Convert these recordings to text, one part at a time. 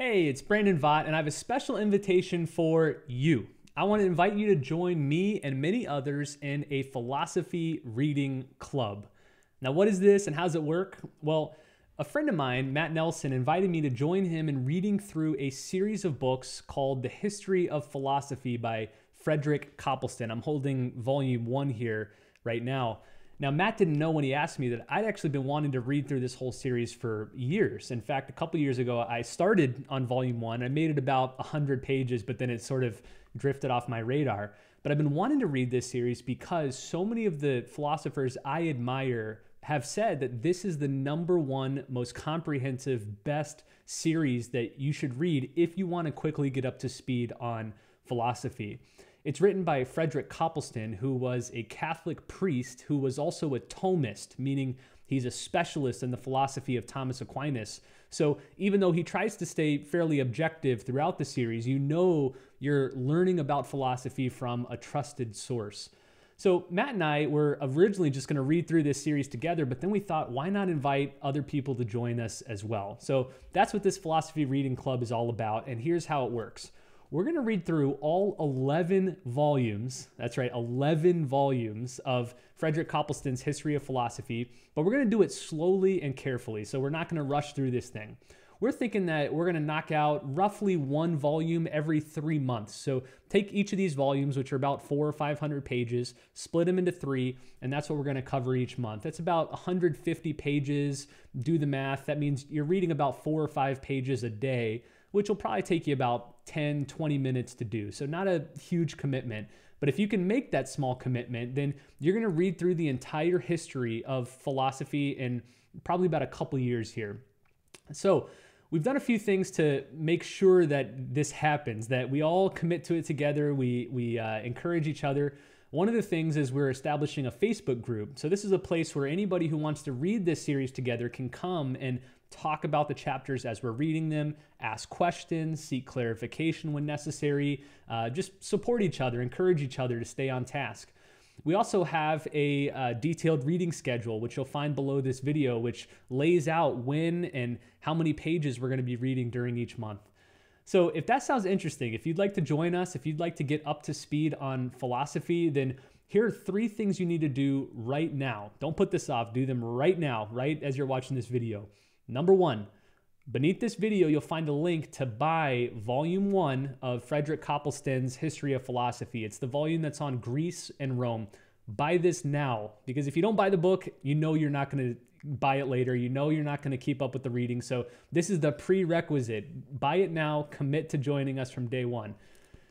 Hey, it's Brandon Vaught, and I have a special invitation for you. I want to invite you to join me and many others in a philosophy reading club. Now, what is this and how does it work? Well, a friend of mine, Matt Nelson, invited me to join him in reading through a series of books called The History of Philosophy by Frederick Copleston. I'm holding volume 1 here right now. Now, Matt didn't know when he asked me that I'd actually been wanting to read through this whole series for years. In fact, a couple years ago, I started on volume 1. I made it about 100 pages, but then it sort of drifted off my radar. But I've been wanting to read this series because so many of the philosophers I admire have said that this is the #1 most comprehensive, best series that you should read if you want to quickly get up to speed on philosophy. It's written by Frederick Copleston, who was a Catholic priest who was also a Thomist, meaning he's a specialist in the philosophy of Thomas Aquinas. So even though he tries to stay fairly objective throughout the series, you know you're learning about philosophy from a trusted source. So Matt and I were originally just going to read through this series together, but then we thought, why not invite other people to join us as well? So that's what this philosophy reading club is all about, and here's how it works. We're going to read through all 11 volumes, that's right, 11 volumes of Frederick Copleston's History of Philosophy, but we're going to do it slowly and carefully, so we're not going to rush through this thing. We're thinking that we're going to knock out roughly 1 volume every 3 months. So take each of these volumes, which are about 400 or 500 pages, split them into 3, and that's what we're going to cover each month. That's about 150 pages. Do the math. That means you're reading about 4 or 5 pages a day, which will probably take you about 10, 20 minutes to do. So not a huge commitment. But if you can make that small commitment, then you're going to read through the entire history of philosophy in probably about a couple years here. So we've done a few things to make sure that this happens, that we all commit to it together. We encourage each other. One of the things is we're establishing a Facebook group. So this is a place where anybody who wants to read this series together can come and talk about the chapters as we're reading them, ask questions, seek clarification when necessary, just support each other, encourage each other to stay on task. We also have a detailed reading schedule, which you'll find below this video, which lays out when and how many pages we're going to be reading during each month. So if that sounds interesting, if you'd like to join us, if you'd like to get up to speed on philosophy, then here are 3 things you need to do right now. Don't put this off. Do them right now, right as you're watching this video. Number 1, beneath this video, you'll find a link to buy volume 1 of Frederick Copleston's History of Philosophy. It's the volume that's on Greece and Rome. Buy this now, because if you don't buy the book, you know you're not going to buy it later. You know you're not going to keep up with the reading. So this is the prerequisite. Buy it now, commit to joining us from day 1.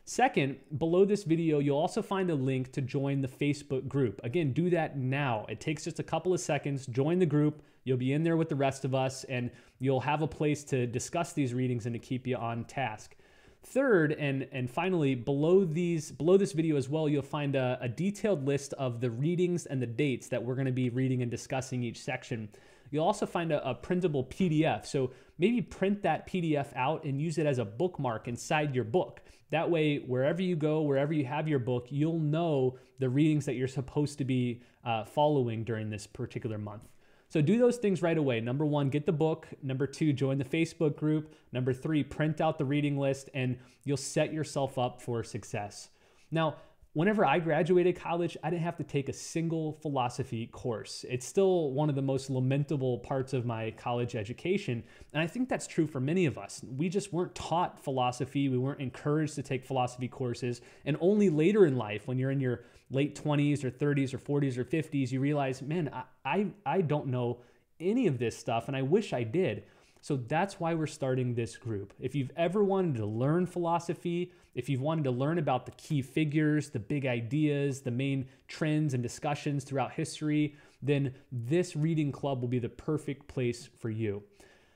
Second, below this video, you'll also find a link to join the Facebook group. Again, do that now. It takes just a couple of seconds. Join the group. You'll be in there with the rest of us, and you'll have a place to discuss these readings and to keep you on task. Third, and finally, below this video as well, you'll find a detailed list of the readings and the dates that we're going to be reading and discussing each section. You'll also find a printable PDF. So maybe print that PDF out and use it as a bookmark inside your book. That way, wherever you go, wherever you have your book, you'll know the readings that you're supposed to be following during this particular month. So do those things right away. Number 1, get the book. Number 2, join the Facebook group. Number 3, print out the reading list, and you'll set yourself up for success. Now, whenever I graduated college, I didn't have to take a single philosophy course. It's still one of the most lamentable parts of my college education, and I think that's true for many of us. We just weren't taught philosophy. We weren't encouraged to take philosophy courses, and only later in life, when you're in your late 20s or 30s or 40s or 50s, you realize, man, I don't know any of this stuff, and I wish I did. So that's why we're starting this group. If you've ever wanted to learn philosophy, if you've wanted to learn about the key figures, the big ideas, the main trends and discussions throughout history, then this reading club will be the perfect place for you.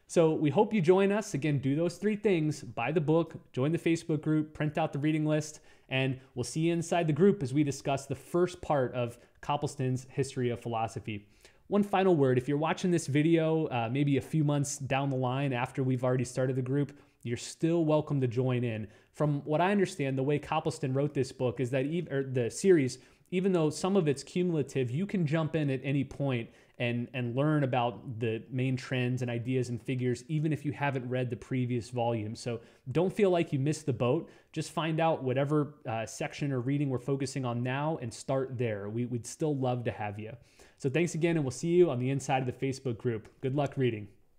So we hope you join us. Again, do those 3 things: buy the book, join the Facebook group, print out the reading list, and we'll see you inside the group as we discuss the first part of Copleston's History of Philosophy. One final word: if you're watching this video maybe a few months down the line after we've already started the group, you're still welcome to join in. From what I understand, the way Copleston wrote this book is that the series, even though some of it's cumulative, you can jump in at any point and learn about the main trends and ideas and figures, even if you haven't read the previous volume. So don't feel like you missed the boat. Just find out whatever section or reading we're focusing on now and start there. We'd still love to have you. So thanks again, and we'll see you on the inside of the Facebook group. Good luck reading.